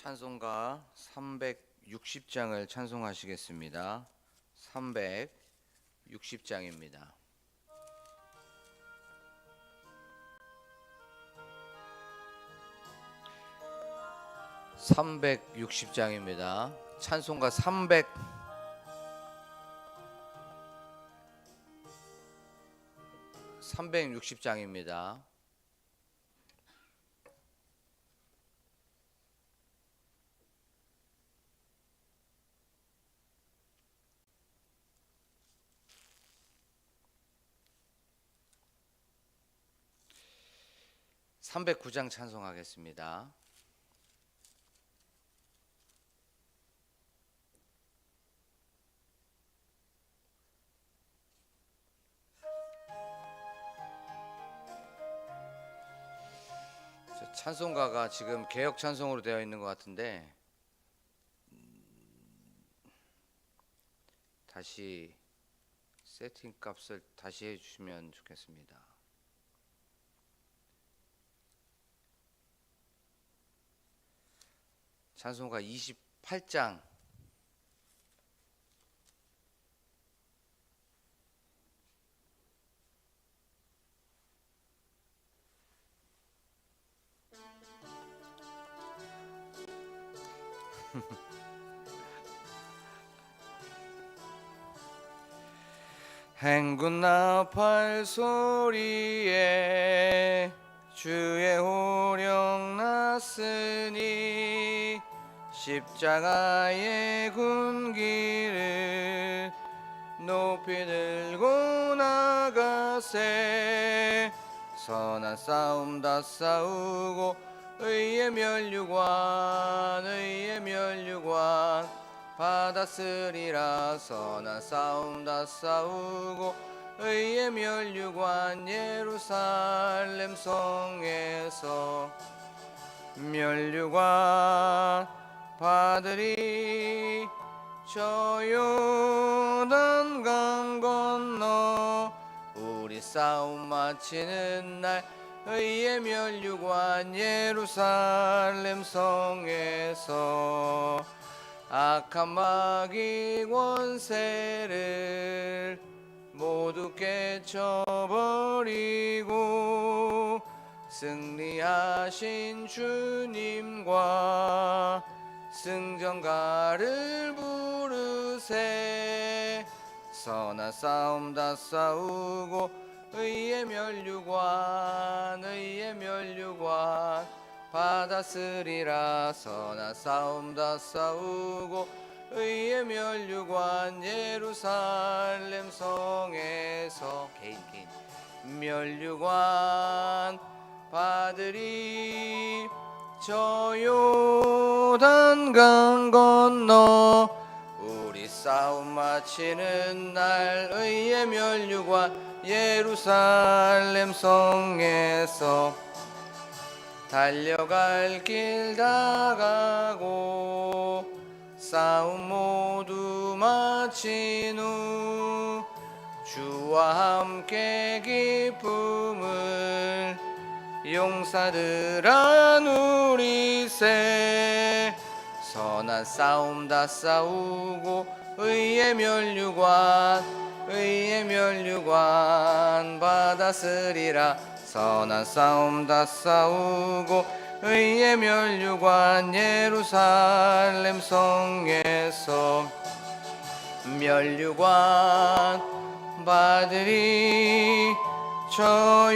찬송가 360장을 찬송하시겠습니다. 360장입니다. 360장입니다. 찬송가 360장입니다. (309장) 찬송하겠습니다. 찬송가가 지금 개역 찬송으로 되어 있는 것 같은데 다시 세팅 값을 다시 해주시면 좋겠습니다. 찬송가 28장 행군 나팔 소리에 주의 호령 났으니 십자가의 군기를 높이 들고 나가세. 선한 싸움 다 싸우고 의의 멸류관 받았으리라. 선한 싸움 다 싸우고 의의 멸류관 예루살렘 성에서 멸류관 받으리. 저 요단강 건너 우리 싸움 마치는 날 의의 멸류관 예루살렘 성에서 악한 마귀 권세를 모두 깨쳐버리고 승리하신 주님과 승전가를 부르세. 선한 싸움 다 싸우고 의의 멸류관 받았으리라. 선한 싸움 다 싸우고 의의 멸류관 예루살렘 성에서 개인 멸류관 받으리. 저 요단강 건너 우리 싸움 마치는 날 의의 멸류관 예루살렘 성에서 달려갈 길 다 가고 싸움 모두 마친 후 주와 함께 기쁨을 용사들아 누리세. 선한 싸움 다 싸우고 의의 멸류관 받았으리라. 선한 싸움 다 싸우고 의의 멸류관 예루살렘 성에서 멸류관 받으리. 저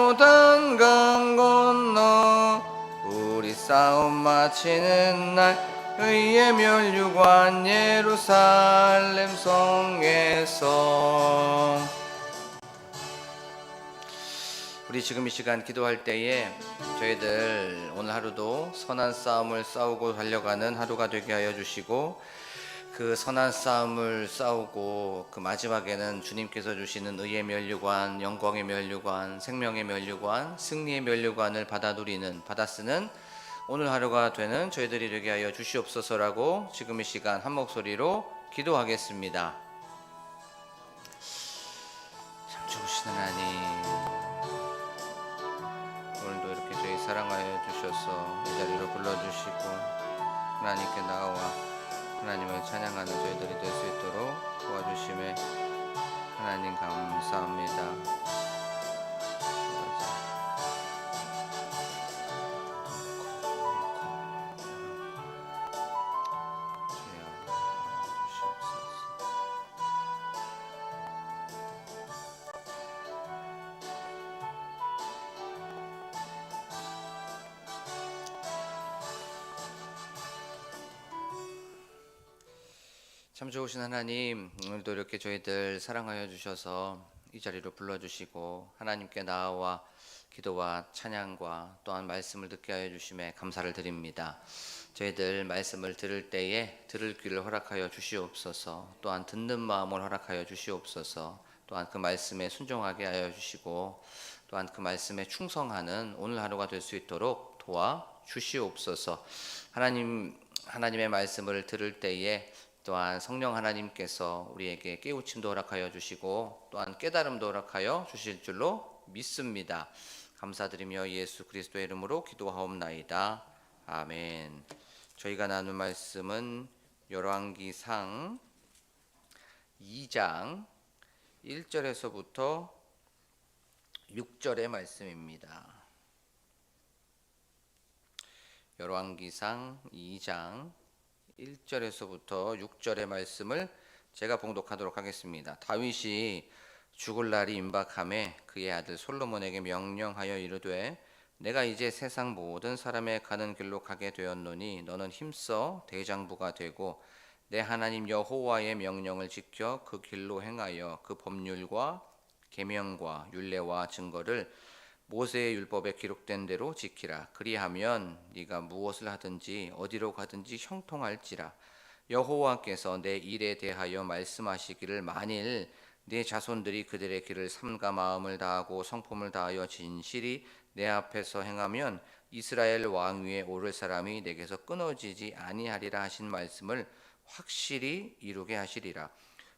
요단강 건너 우리 싸움 마치는 날 의의 멸류관 예루살렘 성에서. 우리 지금 이 시간 기도할 때에 저희들 오늘 하루도 선한 싸움을 싸우고 달려가는 하루가 되게 하여 주시고, 그 선한 싸움을 싸우고 그 마지막에는 주님께서 주시는 의의 멸류관, 영광의 멸류관, 생명의 멸류관, 승리의 멸류관을 받아 쓰는 오늘 하루가 되는 저희들이 되게 하여 주시옵소서라고 지금 이 시간 한 목소리로 기도하겠습니다. 참 좋으신 하나님, 오늘도 이렇게 저희 사랑하여 주셔서 이 자리로 불러주시고 하나님께 나아와 하나님을 찬양하는 저희들이 될 수 있도록 도와주심에 하나님 감사합니다. 참 좋으신 하나님, 오늘도 이렇게 저희들 사랑하여 주셔서 이 자리로 불러주시고 하나님께 나아와 기도와 찬양과 또한 말씀을 듣게 하여 주심에 감사를 드립니다. 저희들 말씀을 들을 때에 들을 귀를 허락하여 주시옵소서, 또한 듣는 마음을 허락하여 주시옵소서, 또한 그 말씀에 순종하게 하여 주시고 또한 그 말씀에 충성하는 오늘 하루가 될 수 있도록 도와 주시옵소서. 하나님의 말씀을 들을 때에 또한 성령 하나님께서 우리에게 깨우침도 허락하여 주시고 또한 깨달음도 허락하여 주실 줄로 믿습니다. 감사드리며 예수 그리스도의 이름으로 기도하옵나이다. 아멘. 저희가 나눌 말씀은 열왕기상 2장 1절에서부터 6절의 말씀입니다. 열왕기상 2장 1절에서부터 6절의 말씀을 제가 봉독하도록 하겠습니다. 다윗이 죽을 날이 임박함에 그의 아들 솔로몬에게 명령하여 이르되 내가 이제 세상 모든 사람의 가는 길로 가게 되었노니 너는 힘써 대장부가 되고 내 하나님 여호와의 명령을 지켜 그 길로 행하여 그 법률과 계명과 율례와 증거를 모세의 율법에 기록된 대로 지키라. 그리하면 네가 무엇을 하든지 어디로 가든지 형통할지라. 여호와께서 내 일에 대하여 말씀하시기를 만일 네 자손들이 그들의 길을 삼가 마음을 다하고 성품을 다하여 진실이 내 앞에서 행하면 이스라엘 왕위에 오를 사람이 내게서 끊어지지 아니하리라 하신 말씀을 확실히 이루게 하시리라.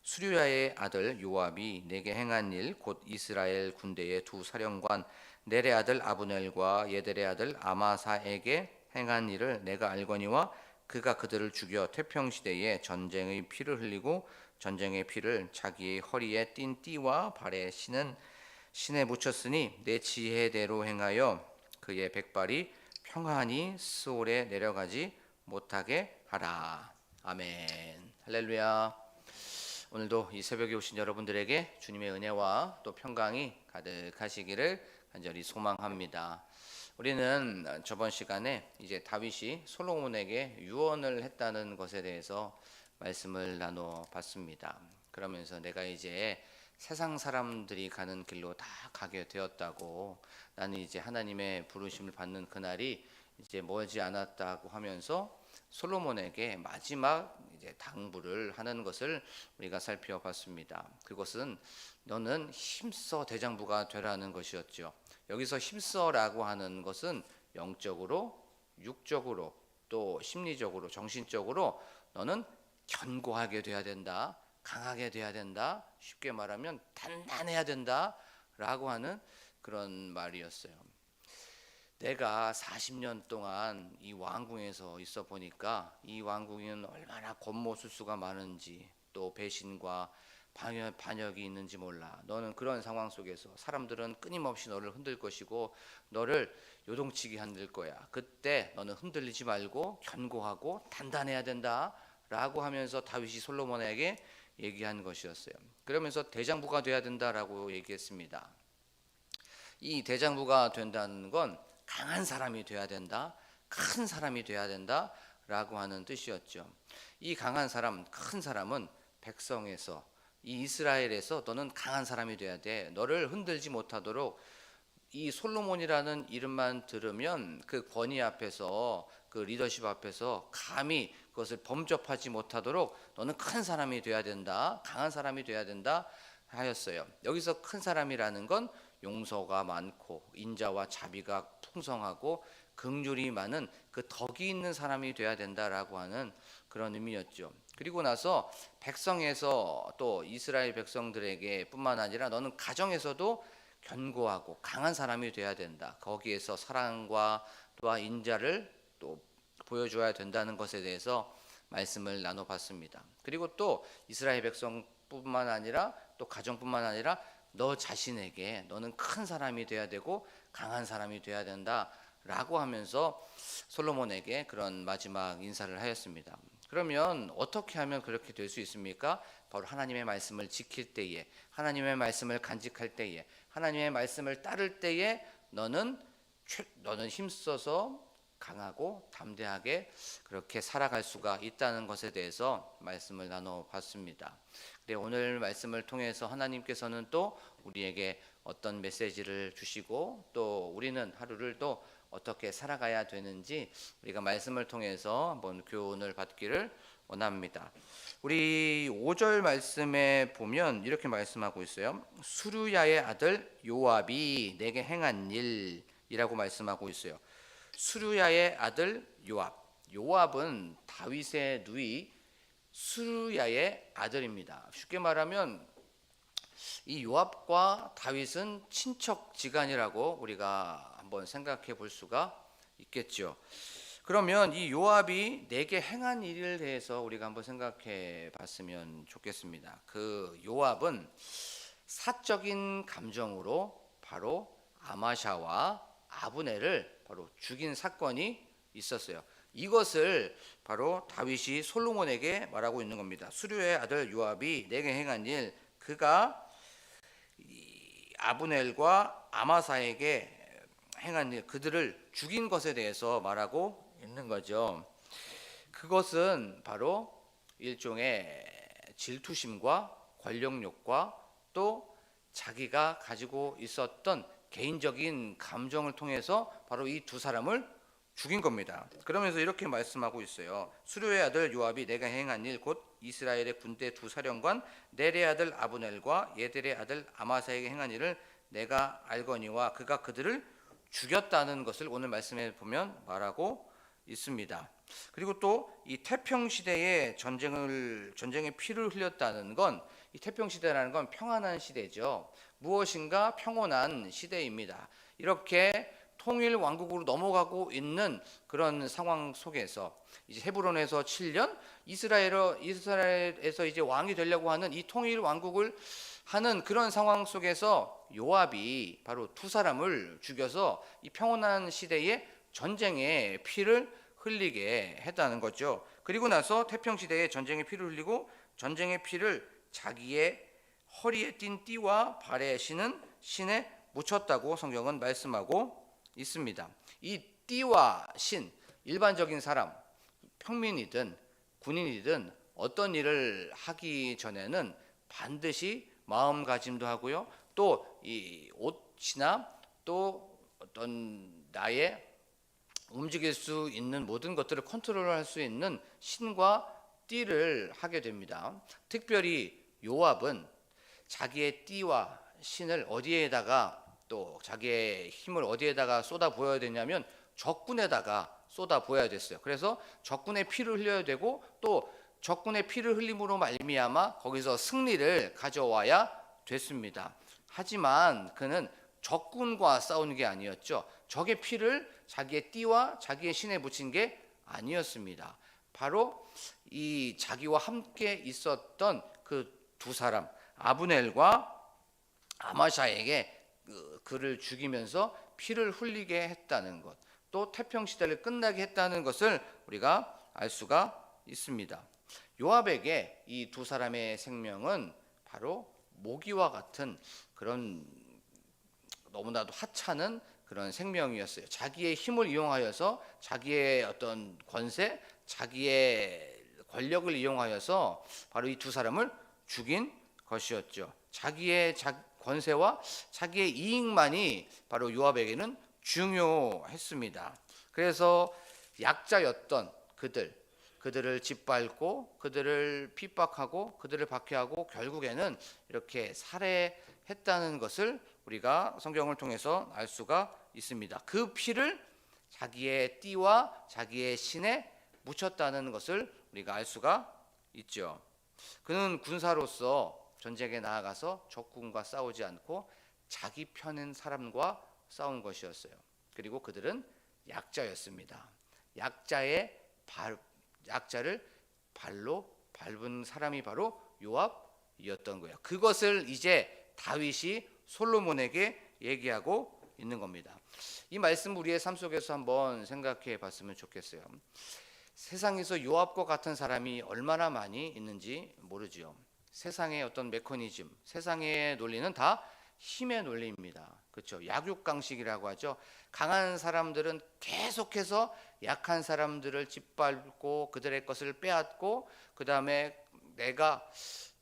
수류야의 아들 요압이 내게 행한 일 곧 이스라엘 군대의 두 사령관 넬의 아들 아브넬과 예델의 아들 아마사에게 행한 일을 내가 알거니와 그가 그들을 죽여 태평시대에 전쟁의 피를 흘리고 전쟁의 피를 자기의 허리에 띤 띠와 발에 신에 묻혔으니 내 지혜대로 행하여 그의 백발이 평안히 스올에 내려가지 못하게 하라. 아멘. 할렐루야. 오늘도 이 새벽에 오신 여러분들에게 주님의 은혜와 또 평강이 가득하시기를 간절히 소망합니다. 우리는 저번 시간에 이제 다윗이 솔로몬에게 유언을 했다는 것에 대해서 말씀을 나눠 봤습니다. 그러면서 내가 이제 세상 사람들이 가는 길로 다 가게 되었다고, 나는 이제 하나님의 부르심을 받는 그날이 이제 멀지 않았다고 하면서 솔로몬에게 마지막 이제 당부를 하는 것을 우리가 살펴봤습니다. 그것은 너는 힘써 대장부가 되라는 것이었죠. 여기서 힘써라고 하는 것은 영적으로, 육적으로, 또 심리적으로, 정신적으로 너는 견고하게 돼야 된다, 강하게 돼야 된다, 쉽게 말하면 단단해야 된다 라고 하는 그런 말이었어요. 내가 40년 동안 이 왕궁에서 있어 보니까 이 왕궁에는 얼마나 권모술수가 많은지, 또 배신과 반역이 있는지 몰라. 너는 그런 상황 속에서 사람들은 끊임없이 너를 흔들 것이고 너를 요동치게 흔들 거야. 그때 너는 흔들리지 말고 견고하고 단단해야 된다 라고 하면서 다윗이 솔로몬에게 얘기한 것이었어요. 그러면서 대장부가 돼야 된다라고 얘기했습니다. 이 대장부가 된다는 건 강한 사람이 돼야 된다, 큰 사람이 돼야 된다 라고 하는 뜻이었죠. 이 강한 사람, 큰 사람은 백성에서, 이 이스라엘에서 너는 강한 사람이 돼야 돼. 너를 흔들지 못하도록 이 솔로몬이라는 이름만 들으면 그 권위 앞에서, 그 리더십 앞에서 감히 그것을 범접하지 못하도록 너는 큰 사람이 돼야 된다, 강한 사람이 돼야 된다 하였어요. 여기서 큰 사람이라는 건 용서가 많고 인자와 자비가 풍성하고 긍휼이 많은 그 덕이 있는 사람이 돼야 된다라고 하는 그런 의미였죠. 그리고 나서 백성에서 또 이스라엘 백성들에게 뿐만 아니라 너는 가정에서도 견고하고 강한 사람이 돼야 된다. 거기에서 사랑과 또한 인자를 또 보여줘야 된다는 것에 대해서 말씀을 나눠봤습니다. 그리고 또 이스라엘 백성뿐만 아니라 또 가정뿐만 아니라 너 자신에게 너는 큰 사람이 돼야 되고 강한 사람이 돼야 된다라고 하면서 솔로몬에게 그런 마지막 인사를 하였습니다. 그러면 어떻게 하면 그렇게 될 수 있습니까? 바로 하나님의 말씀을 지킬 때에, 하나님의 말씀을 간직할 때에, 하나님의 말씀을 따를 때에 너는 힘써서 강하고 담대하게 그렇게 살아갈 수가 있다는 것에 대해서 말씀을 나눠봤습니다. 근데 오늘 말씀을 통해서 하나님께서는 또 우리에게 어떤 메시지를 주시고 또 우리는 하루를 또 어떻게 살아가야 되는지 우리가 말씀을 통해서 한번 교훈을 받기를 원합니다. 우리 5절 말씀에 보면 이렇게 말씀하고 있어요. 수르야의 아들 요압이 내게 행한 일이라고 말씀하고 있어요. 수르야의 아들 요압. 요압은 다윗의 누이 수르야의 아들입니다. 쉽게 말하면 이 요압과 다윗은 친척지간이라고 우리가 한번 생각해 볼 수가 있겠죠. 그러면 이 요압이 내게 행한 일에 대해서 우리가 한번 생각해 봤으면 좋겠습니다. 그 요압은 사적인 감정으로 바로 아마샤와 아브넬을 바로 죽인 사건이 있었어요. 이것을 바로 다윗이 솔로몬에게 말하고 있는 겁니다. 수르의 아들 요압이 내게 행한 일, 그가 아브넬과 아마사에게 행한 일, 그들을 죽인 것에 대해서 말하고 있는 거죠. 그것은 바로 일종의 질투심과 권력욕과 또 자기가 가지고 있었던 개인적인 감정을 통해서 바로 이 두 사람을 죽인 겁니다. 그러면서 이렇게 말씀하고 있어요. 수르의 아들 요압이 내가 행한 일 곧 이스라엘의 군대 두 사령관 넬의 아들 아브넬과 예델의 아들 아마사에게 행한 일을 내가 알거니와 그가 그들을 죽였다는 것을 오늘 말씀에 보면 말하고 있습니다. 그리고 또 이 태평 시대에 전쟁의 피를 흘렸다는 건, 이 태평 시대라는 건 평안한 시대죠. 무엇인가 평온한 시대입니다. 이렇게 통일 왕국으로 넘어가고 있는 그런 상황 속에서 이제 헤브론에서 7년 이스라엘에서 이제 왕이 되려고 하는 이 통일 왕국을 하는 그런 상황 속에서 요압이 바로 두 사람을 죽여서 이 평온한 시대에 전쟁의 피를 흘리게 했다는 거죠. 그리고 나서 태평 시대에 전쟁의 피를 흘리고 전쟁의 피를 자기의 허리에 띤 띠와 발에 신은 신에 묻혔다고 성경은 말씀하고 있습니다. 이 띠와 신, 일반적인 사람, 평민이든 군인이든 어떤 일을 하기 전에는 반드시 마음가짐도 하고요. 또 이 옷이나 또 어떤 나의 움직일 수 있는 모든 것들을 컨트롤할 수 있는 신과 띠를 하게 됩니다. 특별히 요압은 자기의 띠와 신을 어디에다가 또 자기의 힘을 어디에다가 쏟아 부어야 되냐면 적군에다가 쏟아 부어야 됐어요. 그래서 적군의 피를 흘려야 되고 또 적군의 피를 흘림으로 말미암아 거기서 승리를 가져와야 됐습니다. 하지만 그는 적군과 싸우는 게 아니었죠. 적의 피를 자기의 띠와 자기의 신에 묻힌 게 아니었습니다. 바로 이 자기와 함께 있었던 그 두 사람 아브넬과 아마샤에게 그를 죽이면서 피를 흘리게 했다는 것, 또 태평 시대를 끝나게 했다는 것을 우리가 알 수가 있습니다. 요압에게 이 두 사람의 생명은 바로 모기와 같은 그런 너무나도 하찮은 그런 생명이었어요. 자기의 힘을 이용하여서 자기의 어떤 권세, 자기의 권력을 이용하여서 바로 이 두 사람을 죽인 것이었죠. 자기의 권세와 자기의 이익만이 바로 요압에게는 중요했습니다. 그래서 약자였던 그들을 짓밟고 그들을 핍박하고 그들을 박해하고 결국에는 이렇게 살해했다는 것을 우리가 성경을 통해서 알 수가 있습니다. 그 피를 자기의 띠와 자기의 신에 묻혔다는 것을 우리가 알 수가 있죠. 그는 군사로서 전쟁에 나아가서 적군과 싸우지 않고 자기 편인 사람과 싸운 것이었어요. 그리고 그들은 약자였습니다. 약자를 발로 밟은 사람이 바로 요압이었던 거예요. 그것을 이제 다윗이 솔로몬에게 얘기하고 있는 겁니다. 이 말씀 우리의 삶 속에서 한번 생각해 봤으면 좋겠어요. 세상에서 요압과 같은 사람이 얼마나 많이 있는지 모르지요. 세상의 어떤 메커니즘, 세상의 논리는 다 힘의 논리입니다. 그렇죠? 약육강식이라고 하죠. 강한 사람들은 계속해서 약한 사람들을 짓밟고 그들의 것을 빼앗고 그 다음에 내가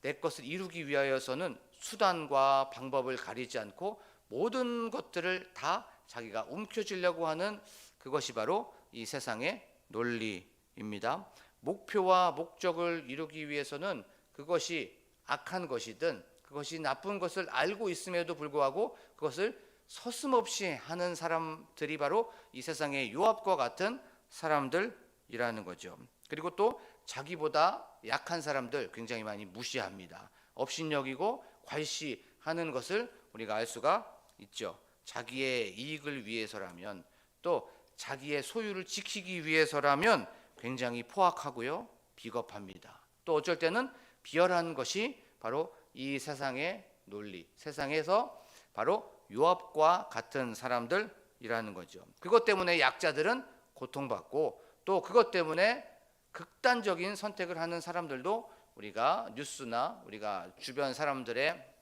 내 것을 이루기 위하여서는 수단과 방법을 가리지 않고 모든 것들을 다 자기가 움켜쥐려고 하는 그것이 바로 이 세상의 논리입니다. 목표와 목적을 이루기 위해서는 그것이 악한 것이든 그것이 나쁜 것을 알고 있음에도 불구하고 그것을 서슴없이 하는 사람들이 바로 이 세상의 요압과 같은 사람들이라는 거죠. 그리고 또 자기보다 약한 사람들 굉장히 많이 무시합니다. 업신여기고 괄시하는 것을 우리가 알 수가 있죠. 자기의 이익을 위해서라면 또 자기의 소유를 지키기 위해서라면 굉장히 포악하고요, 비겁합니다. 또 어쩔 때는 비열한 것이 바로 이 세상의 논리, 세상에서 바로 요압과 같은 사람들이라는 거죠. 그것 때문에 약자들은 고통받고 또 그것 때문에 극단적인 선택을 하는 사람들도 우리가 뉴스나 우리가 주변 사람들의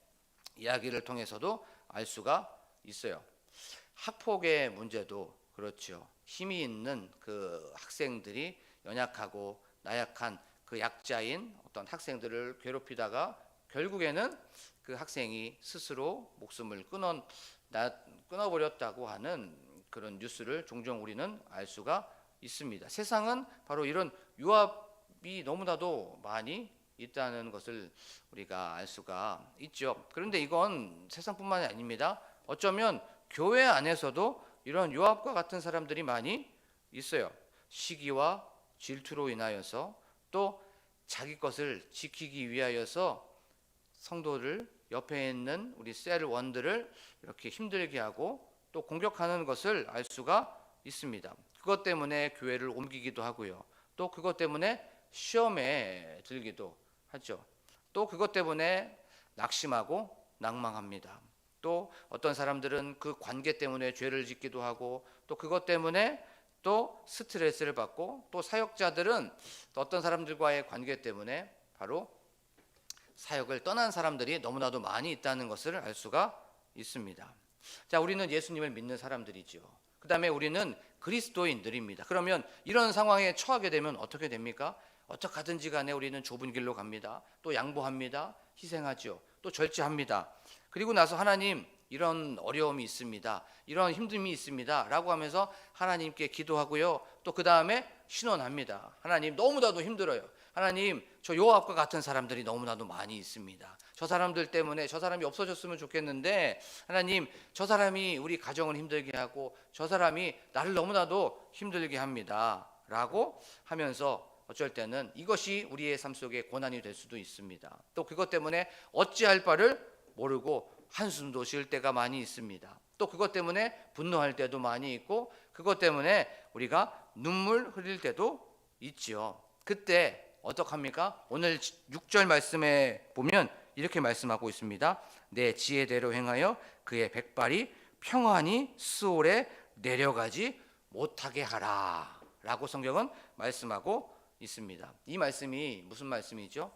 이야기를 통해서도 알 수가 있어요. 학폭의 문제도 그렇죠. 힘이 있는 그 학생들이 연약하고 나약한 그 약자인 어떤 학생들을 괴롭히다가 결국에는 그 학생이 스스로 목숨을 끊어버렸다고 하는 그런 뉴스를 종종 우리는 알 수가 있습니다. 세상은 바로 이런 유압이 너무나도 많이 있다는 것을 우리가 알 수가 있죠. 그런데 이건 세상뿐만이 아닙니다. 어쩌면 교회 안에서도 이런 요압과 같은 사람들이 많이 있어요. 시기와 질투로 인하여서 또 자기 것을 지키기 위하여서 성도를 옆에 있는 우리 셀원들을 이렇게 힘들게 하고 또 공격하는 것을 알 수가 있습니다. 그것 때문에 교회를 옮기기도 하고요. 또 그것 때문에 시험에 들기도 하죠. 또 그것 때문에 낙심하고 낭망합니다. 또 어떤 사람들은 그 관계 때문에 죄를 짓기도 하고 또 그것 때문에 또 스트레스를 받고 또 사역자들은 또 어떤 사람들과의 관계 때문에 바로 사역을 떠난 사람들이 너무나도 많이 있다는 것을 알 수가 있습니다. 자, 우리는 예수님을 믿는 사람들이죠. 그 다음에 우리는 그리스도인들입니다. 그러면 이런 상황에 처하게 되면 어떻게 됩니까? 어떻게든지 간에 우리는 좁은 길로 갑니다. 또 양보합니다. 희생하죠. 또 절제합니다. 그리고 나서 하나님 이런 어려움이 있습니다. 이런 힘듦이 있습니다. 라고 하면서 하나님께 기도하고요. 또 그 다음에 신원합니다. 하나님 너무나도 힘들어요. 하나님 저 요압과 같은 사람들이 너무나도 많이 있습니다. 저 사람들 때문에 저 사람이 없어졌으면 좋겠는데 하나님 저 사람이 우리 가정을 힘들게 하고 저 사람이 나를 너무나도 힘들게 합니다. 라고 하면서 어쩔 때는 이것이 우리의 삶 속에 고난이 될 수도 있습니다. 또 그것 때문에 어찌할 바를 모르고 한숨도 쉴 때가 많이 있습니다. 또 그것 때문에 분노할 때도 많이 있고 그것 때문에 우리가 눈물 흘릴 때도 있지요. 그때 어떡합니까? 오늘 6절 말씀에 보면 이렇게 말씀하고 있습니다. 내 지혜대로 행하여 그의 백발이 평안히 스올에 내려가지 못하게 하라 라고 성경은 말씀하고 있습니다. 이 말씀이 무슨 말씀이죠?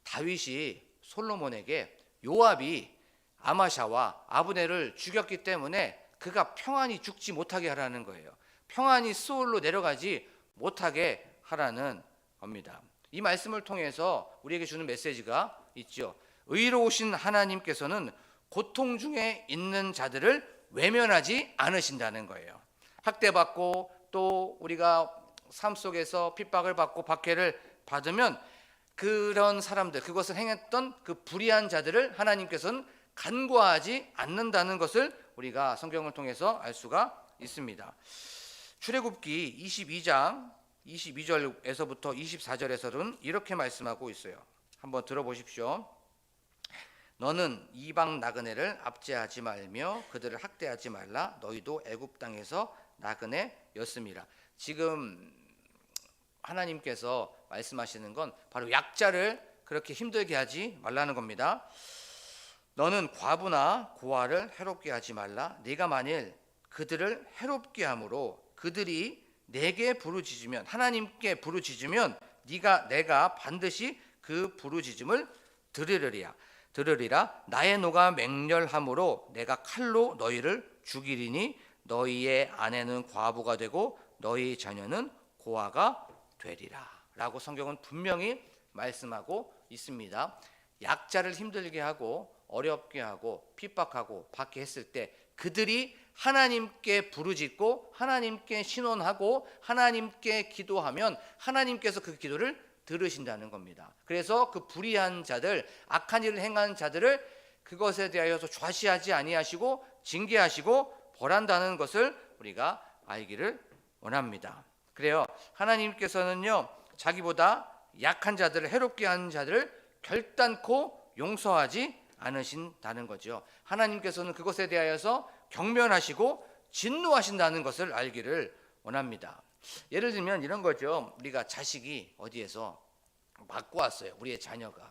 다윗이 솔로몬에게 요압이 아마샤와 아브넬을 죽였기 때문에 그가 평안히 죽지 못하게 하라는 거예요. 평안히 스올로 내려가지 못하게 하라는 겁니다. 이 말씀을 통해서 우리에게 주는 메시지가 있죠. 의로우신 하나님께서는 고통 중에 있는 자들을 외면하지 않으신다는 거예요. 학대받고 또 우리가 삶 속에서 핍박을 받고 박해를 받으면 그런 사람들, 그것을 행했던 그 불의한 자들을 하나님께서는 간과하지 않는다는 것을 우리가 성경을 통해서 알 수가 있습니다. 출애굽기 22장 22절에서부터 24절에서는 이렇게 말씀하고 있어요. 한번 들어보십시오. 너는 이방 나그네를 압제하지 말며 그들을 학대하지 말라. 너희도 애굽 땅에서 나그네였음이라. 지금 하나님께서 말씀하시는 건 바로 약자를 그렇게 힘들게 하지 말라는 겁니다. 너는 과부나 고아를 해롭게 하지 말라. 네가 만일 그들을 해롭게 함으로 그들이 내게 부르짖으면, 하나님께 부르짖으면 내가 반드시 그 부르짖음을 들으리라. 나의 노가 맹렬함으로 내가 칼로 너희를 죽이리니 너희의 아내는 과부가 되고 너희 자녀는 고아가 되리라. 라고 성경은 분명히 말씀하고 있습니다. 약자를 힘들게 하고 어렵게 하고 핍박하고 받게 했을 때 그들이 하나님께 부르짖고 하나님께 신원하고 하나님께 기도하면 하나님께서 그 기도를 들으신다는 겁니다. 그래서 그 불의한 자들, 악한 일을 행한 자들을 그것에 대하여서 좌시하지 아니하시고 징계하시고 벌한다는 것을 우리가 알기를 원합니다. 그래요. 하나님께서는요, 자기보다 약한 자들을, 해롭게 하는 자들을 결단코 용서하지 않으신다는 거죠. 하나님께서는 그것에 대하여서 경멸하시고 진노하신다는 것을 알기를 원합니다. 예를 들면 이런 거죠. 우리가 자식이 어디에서 맞고 왔어요. 우리의 자녀가.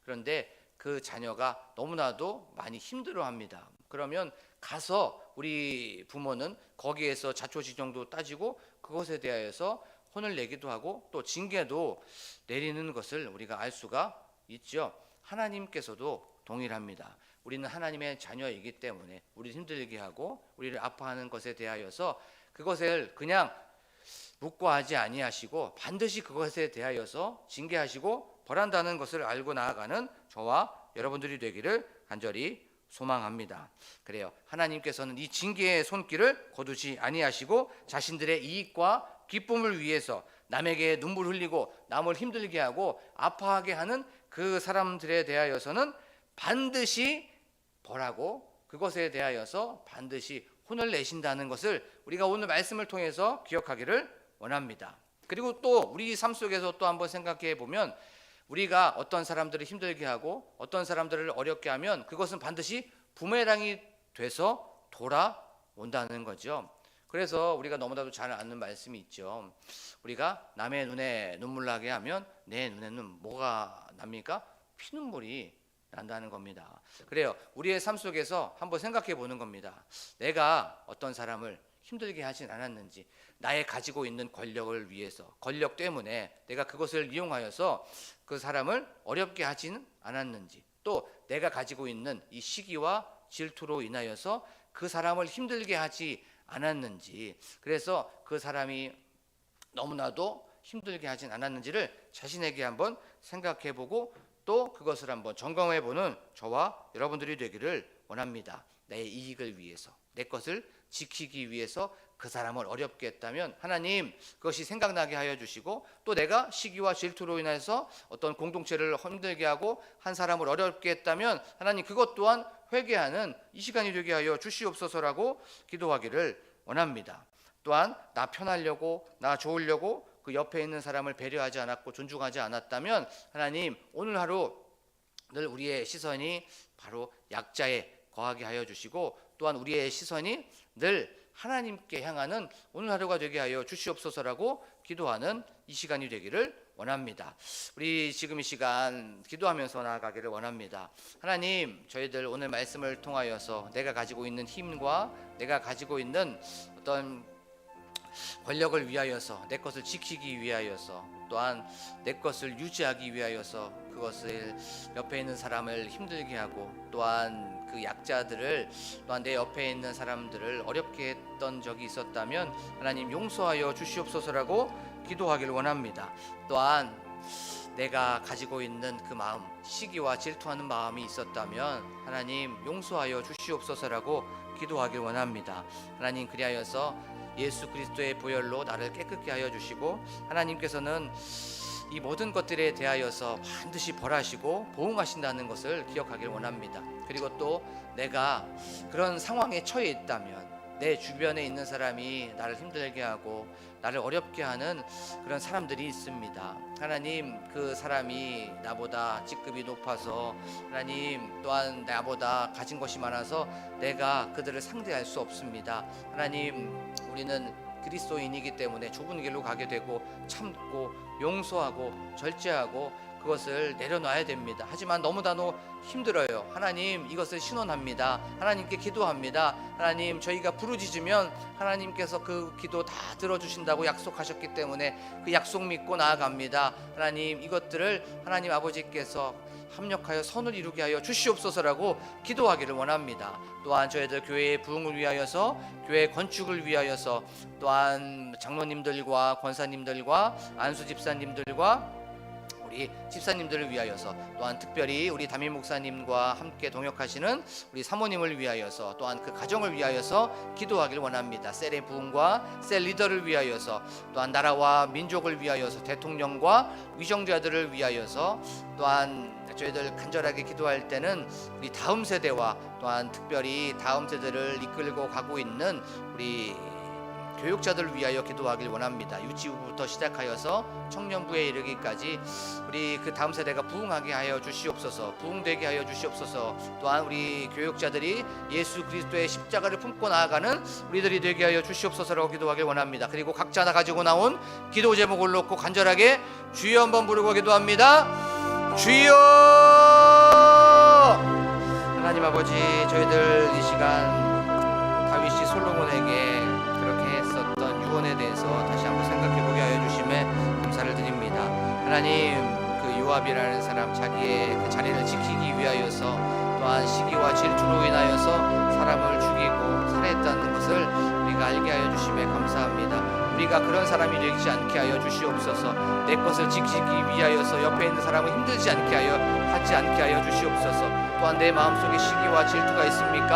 그런데 그 자녀가 너무나도 많이 힘들어합니다. 그러면 가서 우리 부모는 거기에서 자초지종도 따지고 그것에 대하여서 혼을 내기도 하고 또 징계도 내리는 것을 우리가 알 수가 있죠. 하나님께서도 동일합니다. 우리는 하나님의 자녀이기 때문에 우리를 힘들게 하고 우리를 아파하는 것에 대하여서 그것을 그냥 묵과하지 아니하시고 반드시 그것에 대하여서 징계하시고 벌한다는 것을 알고 나아가는 저와 여러분들이 되기를 간절히 소망합니다. 그래요. 하나님께서는 이 징계의 손길을 거두지 아니하시고 자신들의 이익과 기쁨을 위해서 남에게 눈물 흘리고 남을 힘들게 하고 아파하게 하는 그 사람들에 대하여서는 반드시 벌하고 그것에 대하여서 반드시 혼을 내신다는 것을 우리가 오늘 말씀을 통해서 기억하기를 원합니다. 그리고 또 우리 삶 속에서 또 한번 생각해 보면 우리가 어떤 사람들을 힘들게 하고 어떤 사람들을 어렵게 하면 그것은 반드시 부메랑이 돼서 돌아온다는 거죠. 그래서 우리가 너무나도 잘 아는 말씀이 있죠. 우리가 남의 눈에 눈물 나게 하면 내 눈에는 뭐가 납니까? 피눈물이 난다는 겁니다. 그래요. 우리의 삶 속에서 한번 생각해 보는 겁니다. 내가 어떤 사람을 힘들게 하진 않았는지, 나의 가지고 있는 권력을 위해서, 권력 때문에 내가 그것을 이용하여서 그 사람을 어렵게 하지는 않았는지, 또 내가 가지고 있는 이 시기와 질투로 인하여서 그 사람을 힘들게 하지 않았는지, 그래서 그 사람이 너무나도 힘들게 하진 않았는지를 자신에게 한번 생각해 보고 또 그것을 한번 점검해 보는 저와 여러분들이 되기를 원합니다. 내 이익을 위해서, 내 것을 지키기 위해서 그 사람을 어렵게 했다면 하나님 그것이 생각나게 하여 주시고, 또 내가 시기와 질투로 인해서 어떤 공동체를 힘들게 하고 한 사람을 어렵게 했다면 하나님 그것 또한 회개하는 이 시간이 되게 하여 주시옵소서라고 기도하기를 원합니다. 또한 나 편하려고, 나 좋으려고 그 옆에 있는 사람을 배려하지 않았고 존중하지 않았다면 하나님 오늘 하루 늘 우리의 시선이 바로 약자에 거하게 하여 주시고, 또한 우리의 시선이 늘 하나님께 향하는 오늘 하루가 되게 하여 주시옵소서라고 기도하는 이 시간이 되기를 원합니다. 우리 지금 이 시간 기도하면서 나아가기를 원합니다. 하나님, 저희들 오늘 말씀을 통하여서 내가 가지고 있는 힘과 내가 가지고 있는 어떤 권력을 위하여서, 내 것을 지키기 위하여서, 또한 내 것을 유지하기 위하여서 그것을 옆에 있는 사람을 힘들게 하고, 또한 그 약자들을, 또한 내 옆에 있는 사람들을 어렵게 했던 적이 있었다면 하나님 용서하여 주시옵소서라고 기도하기를 원합니다. 또한 내가 가지고 있는 그 마음, 시기와 질투하는 마음이 있었다면 하나님 용서하여 주시옵소서라고 기도하길 원합니다. 하나님 그리하여서 예수 그리스도의 보혈로 나를 깨끗게 하여 주시고, 하나님께서는 이 모든 것들에 대하여서 반드시 벌하시고 보응하신다는 것을 기억하길 원합니다. 그리고 또 내가 그런 상황에 처해 있다면, 내 주변에 있는 사람이 나를 힘들게 하고 나를 어렵게 하는 그런 사람들이 있습니다. 하나님, 그 사람이 나보다 직급이 높아서, 하나님 또한 나보다 가진 것이 많아서 내가 그들을 상대할 수 없습니다. 하나님, 우리는 그리스도인이기 때문에 좁은 길로 가게 되고 참고 용서하고 절제하고 그것을 내려놔야 됩니다. 하지만 너무나도 힘들어요. 하나님, 이것을 신원합니다. 하나님께 기도합니다. 하나님, 저희가 부르짖으면 하나님께서 그 기도 다 들어주신다고 약속하셨기 때문에 그 약속 믿고 나아갑니다. 하나님, 이것들을 하나님 아버지께서 합력하여 선을 이루게 하여 주시옵소서라고 기도하기를 원합니다. 또한 저희들 교회의 부흥을 위하여서, 교회 건축을 위하여서, 또한 장로님들과 권사님들과 안수 집사님들과 우리 집사님들을 위하여서, 또한 특별히 우리 담임 목사님과 함께 동역하시는 우리 사모님을 위하여서, 또한 그 가정을 위하여서 기도하기를 원합니다. 셀의 부흥과 셀 리더를 위하여서, 또한 나라와 민족을 위하여서, 대통령과 위정자들을 위하여서, 또한 저희들 간절하게 기도할 때는 우리 다음 세대와 또한 특별히 다음 세대를 이끌고 가고 있는 우리 교육자들을 위하여 기도하길 원합니다. 유치부부터 시작하여서 청년부에 이르기까지 우리 그 다음 세대가 부흥하게 하여 주시옵소서, 부흥되게 하여 주시옵소서. 또한 우리 교육자들이 예수 그리스도의 십자가를 품고 나아가는 우리들이 되게 하여 주시옵소서라고 기도하길 원합니다. 그리고 각자 하나 가지고 나온 기도 제목을 놓고 간절하게 주여 한번 부르고 기도합니다. 주여! 하나님 아버지, 저희들 이 시간 다윗이 솔로몬에게 그렇게 했었던 유언에 대해서 다시 한번 생각해보게 하여 주심에 감사를 드립니다. 하나님, 그 요압이라는 사람 자기의 그 자리를 지키기 위하여서, 또한 시기와 질투로 인하여서 사람을 죽이고 살해했다는 것을 우리가 알게 하여 주심에 감사합니다. 우리가 그런 사람이 되지 않게 하여 주시옵소서. 내 것을 지키기 위하여서 옆에 있는 사람을 힘들지 않게 하여 주시옵소서. 또한 내 마음속에 시기와 질투가 있습니까?